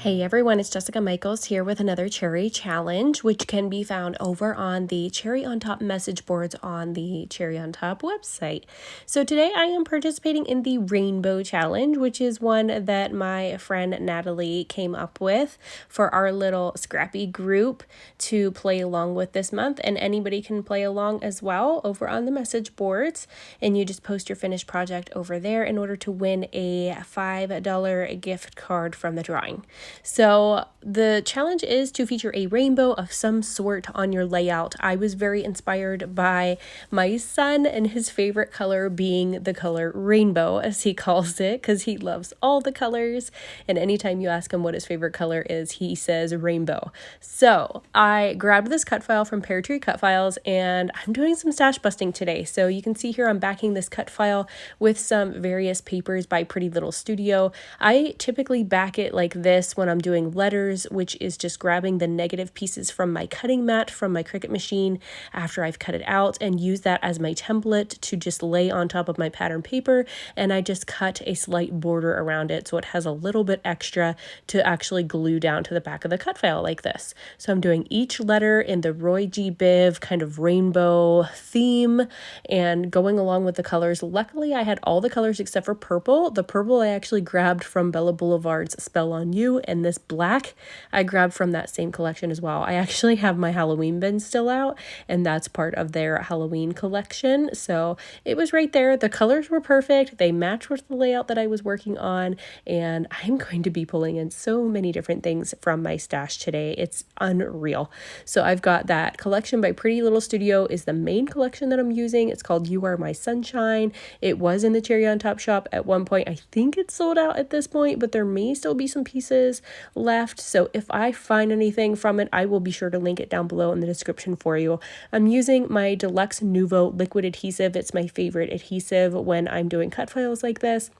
Hey everyone, it's Jessica Michaels here with another cherry challenge, which can be found over on the Cherry on Top message boards on the Cherry on Top website. So today I am participating in the Rainbow Challenge, which is one that my friend Natalie came up with for our little scrappy group to play along with this month. And anybody can play along as well over on the message boards. And you just post your finished project over there in order to win a $5 gift card from the drawing. So the challenge is to feature a rainbow of some sort on your layout. I was very inspired by my son and his favorite color being the color rainbow, as he calls it, because he loves all the colors. And anytime you ask him what his favorite color is, he says rainbow. So I grabbed this cut file from Peartree Cutfiles, and I'm doing some stash busting today. So you can see here I'm backing this cut file with some various papers by Pretty Little Studio. I typically back it like this when I'm doing letters, which is just grabbing the negative pieces from my cutting mat from my Cricut machine after I've cut it out and use that as my template to just lay on top of my pattern paper, and I just cut a slight border around it so it has a little bit extra to actually glue down to the back of the cut file like this. So I'm doing each letter in the Roy G. Biv kind of rainbow theme and going along with the colors. Luckily I had all the colors except for purple. The purple I actually grabbed from Blvd's Spell on You, and this black I grabbed from that same collection as well. I actually have my Halloween bin still out, and that's part of their Halloween collection. So it was right there. The colors were perfect. They matched with the layout that I was working on, and I'm going to be pulling in so many different things from my stash today. It's unreal. So I've got that collection by Pretty Little Studio is the main collection that I'm using. It's called You Are My Sunshine. It was in the Cherry on Top shop at one point. I think it's sold out at this point, but there may still be some pieces left. So if I find anything from it, I will be sure to link it down below in the description for you. I'm using my Deluxe Nuvo liquid adhesive. It's my favorite adhesive when I'm doing cut files like this,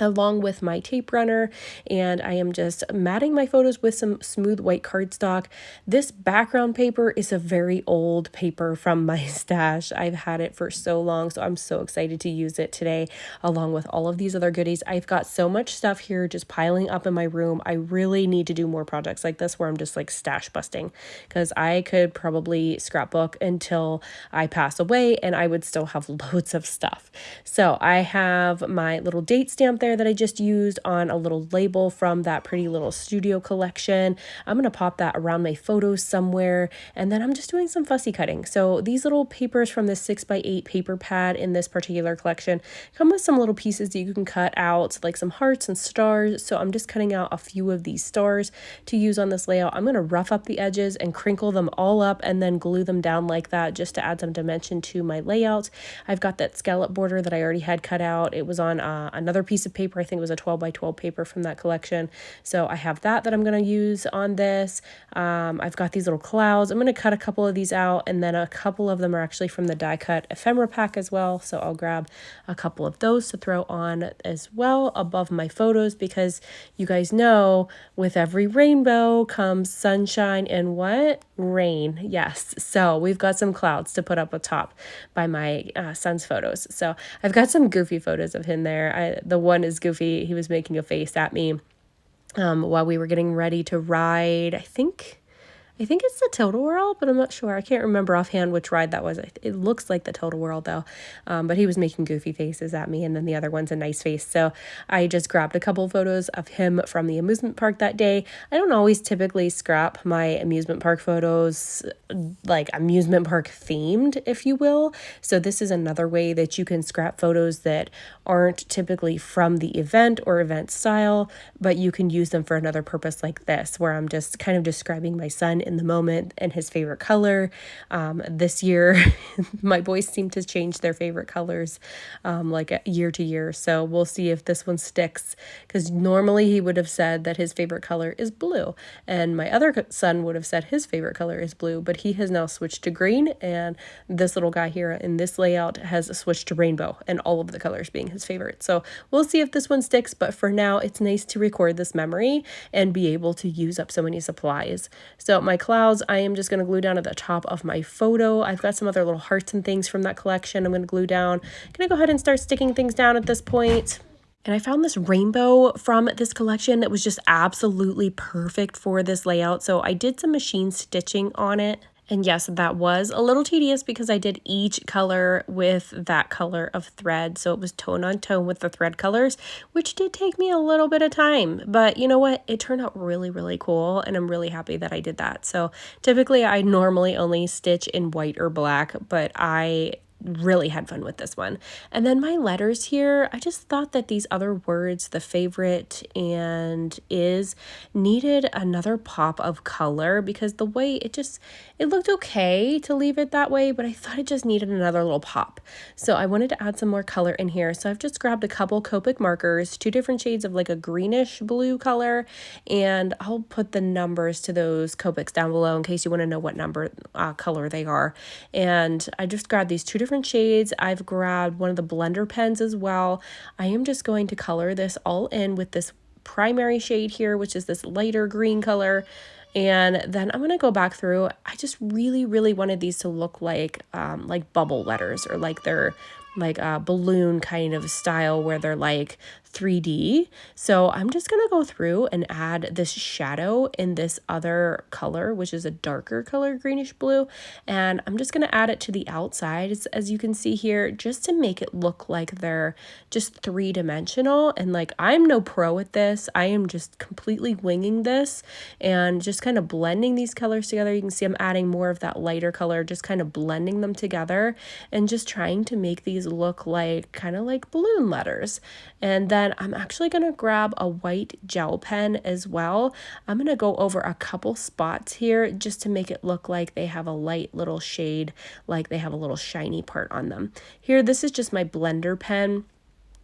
along with my tape runner, and I am just matting my photos with some smooth white cardstock. This background paper is a very old paper from my stash. I've had it for so long, so I'm so excited to use it today along with all of these other goodies. I've got so much stuff here just piling up in my room. I really need to do more projects like this where I'm just like stash busting, because I could probably scrapbook until I pass away and I would still have loads of stuff. So I have my little date stamp there that I just used on a little label from that Pretty Little Studio collection. I'm going to pop that around my photos somewhere, and then I'm just doing some fussy cutting. So these little papers from this 6x8 paper pad in this particular collection come with some little pieces that you can cut out, like some hearts and stars. So I'm just cutting out a few of these stars to use on this layout. I'm going to rough up the edges and crinkle them all up and then glue them down like that just to add some dimension to my layout. I've got that scallop border that I already had cut out. It was on another piece of paper. I think it was a 12x12 paper from that collection. So I have that I'm going to use on this. I've got these little clouds. I'm going to cut a couple of these out, and then a couple of them are actually from the die cut ephemera pack as well. So I'll grab a couple of those to throw on as well above my photos, because you guys know with every rainbow comes sunshine and what? Rain. Yes. So we've got some clouds to put up atop by my son's photos. So I've got some goofy photos of him there. The one is goofy. He was making a face at me while we were getting ready to ride. I think it's the Total World, but I'm not sure. I can't remember offhand which ride that was. It looks like the Total World though. But he was making goofy faces at me, and then the other one's a nice face. So I just grabbed a couple photos of him from the amusement park that day. I don't always typically scrap my amusement park photos like amusement park themed, if you will. So this is another way that you can scrap photos that aren't typically from the event or event style, but you can use them for another purpose like this, where I'm just kind of describing my son in the moment and his favorite color. This year, my boys seem to change their favorite colors like year to year. So we'll see if this one sticks, because normally he would have said that his favorite color is blue, and my other son would have said his favorite color is blue, but he has now switched to green, and this little guy here in this layout has switched to rainbow, and all of the colors being his favorite. So we'll see if this one sticks, but for now it's nice to record this memory and be able to use up so many supplies. So my clouds, I am just going to glue down at the top of my photo. I've got some other little hearts and things from that collection I'm going to glue down. I'm going to go ahead and start sticking things down at this point. And I found this rainbow from this collection that was just absolutely perfect for this layout. So I did some machine stitching on it. And yes, that was a little tedious because I did each color with that color of thread. So it was tone on tone with the thread colors, which did take me a little bit of time. But you know what? It turned out really, really cool. And I'm really happy that I did that. So typically I normally only stitch in white or black, but I really had fun with this one. And then my letters here, I just thought that these other words, the favorite and is, needed another pop of color because the way it looked okay to leave it that way, but I thought it just needed another little pop. So I wanted to add some more color in here. So I've just grabbed a couple Copic markers, 2 different shades of like a greenish blue color, and I'll put the numbers to those Copics down below in case you want to know what number color they are. And I just grabbed these 2 different shades. I've grabbed one of the blender pens as well. I am just going to color this all in with this primary shade here, which is this lighter green color. And then I'm going to go back through. I just really, really wanted these to look like bubble letters, or like they're like a balloon kind of style where they're like 3D. So I'm just going to go through and add this shadow in this other color, which is a darker color, greenish blue. And I'm just going to add it to the outside, as you can see here, just to make it look like they're just 3-dimensional. And like, I'm no pro at this. I am just completely winging this and just kind of blending these colors together. You can see I'm adding more of that lighter color, just kind of blending them together and just trying to make these look like kind of like balloon letters. And then I'm actually going to grab a white gel pen as well. I'm going to go over a couple spots here just to make it look like they have a light little shade, like they have a little shiny part on them. Here, this is just my blender pen.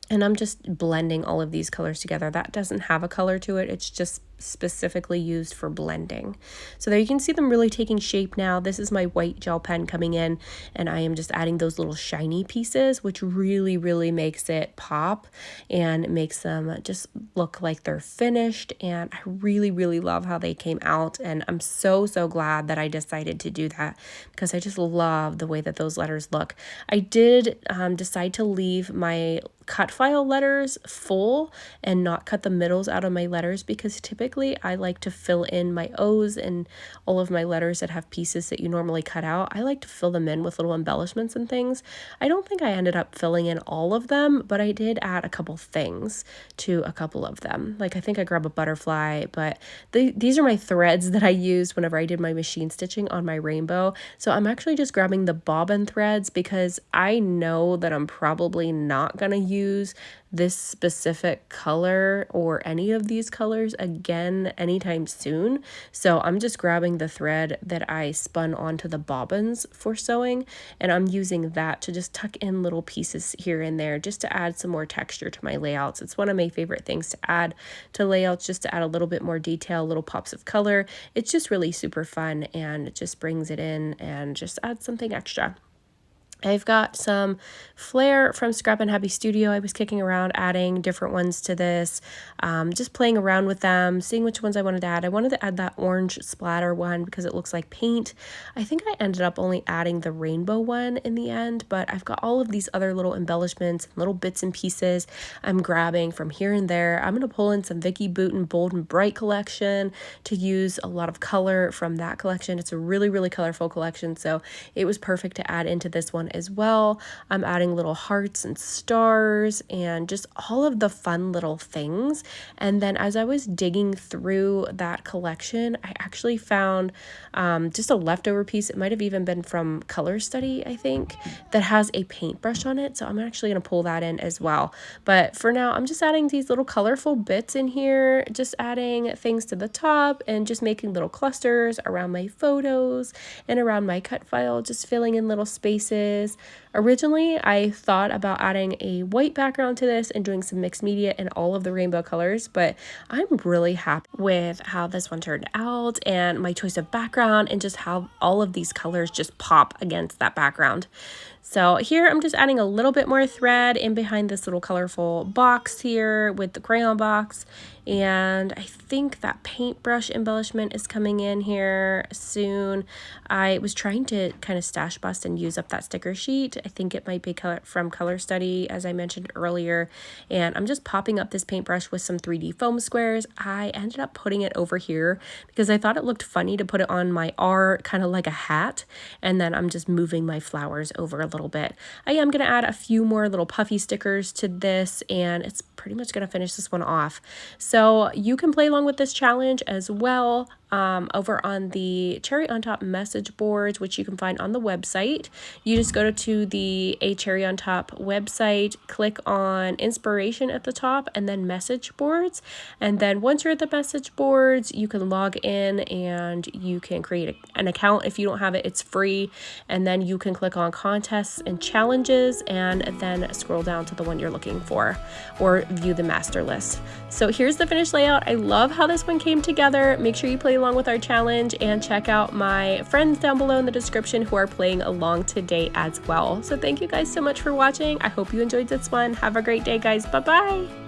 And I'm just blending all of these colors together. That doesn't have a color to it. It's just specifically used for blending. So there you can see them really taking shape now. This is my white gel pen coming in, and I am just adding those little shiny pieces, which really, really makes it pop and makes them just look like they're finished. And I really, really love how they came out. And I'm so, so glad that I decided to do that because I just love the way that those letters look. I did decide to leave my Cutfile letters full and not cut the middles out of my letters because typically I like to fill in my O's and all of my letters that have pieces that you normally cut out. I like to fill them in with little embellishments and things. I don't think I ended up filling in all of them, but I did add a couple things to a couple of them. Like I think I grabbed a butterfly, but these are my threads that I used whenever I did my machine stitching on my rainbow. So I'm actually just grabbing the bobbin threads because I know that I'm probably not going to use this specific color or any of these colors again anytime soon. So I'm just grabbing the thread that I spun onto the bobbins for sewing, and I'm using that to just tuck in little pieces here and there just to add some more texture to my layouts. It's one of my favorite things to add to layouts, just to add a little bit more detail, little pops of color. It's just really super fun, and it just brings it in and just adds something extra. I've got some Flair from Scrappin Happy Studio. I was kicking around adding different ones to this, just playing around with them, seeing which ones I wanted to add. I wanted to add that orange splatter one because it looks like paint. I think I ended up only adding the rainbow one in the end, but I've got all of these other little embellishments, little bits and pieces I'm grabbing from here and there. I'm going to pull in some Vicky Booten Bold and Bright collection to use a lot of color from that collection. It's a really, really colorful collection, so it was perfect to add into this one as well. I'm adding little hearts and stars and just all of the fun little things. And then as I was digging through that collection, I actually found just a leftover piece. It might have even been from Color Study, I think, that has a paintbrush on it. So I'm actually going to pull that in as well. But for now, I'm just adding these little colorful bits in here, just adding things to the top and just making little clusters around my photos and around my cut file, just filling in little spaces. Originally, I thought about adding a white background to this and doing some mixed media in all of the rainbow colors, but I'm really happy with how this one turned out and my choice of background and just how all of these colors just pop against that background. So here I'm just adding a little bit more thread in behind this little colorful box here with the crayon box. And I think that paintbrush embellishment is coming in here soon. I was trying to kind of stash bust and use up that sticker sheet, I think it might be from Color Study, as I mentioned earlier. And I'm just popping up this paintbrush with some 3D foam squares. I ended up putting it over here because I thought it looked funny to put it on my R, kind of like a hat. And then I'm just moving my flowers over a little bit. I am going to add a few more little puffy stickers to this, and it's pretty much going to finish this one off. So you can play along with this challenge as well over on the Cherry on Top message boards, which you can find on the website. You just go to the A Cherry on Top website, click on inspiration at the top, and then message boards. And then once you're at the message boards, you can log in and you can create an account. If you don't have it, it's free. And then you can click on contests and challenges and then scroll down to the one you're looking for or view the master list. So here's the finished layout. I love how this one came together. Make sure you play along with our challenge and check out my friends down below in the description who are playing along today as well. So thank you guys so much for watching. I hope you enjoyed this one. Have a great day, guys. Bye-bye.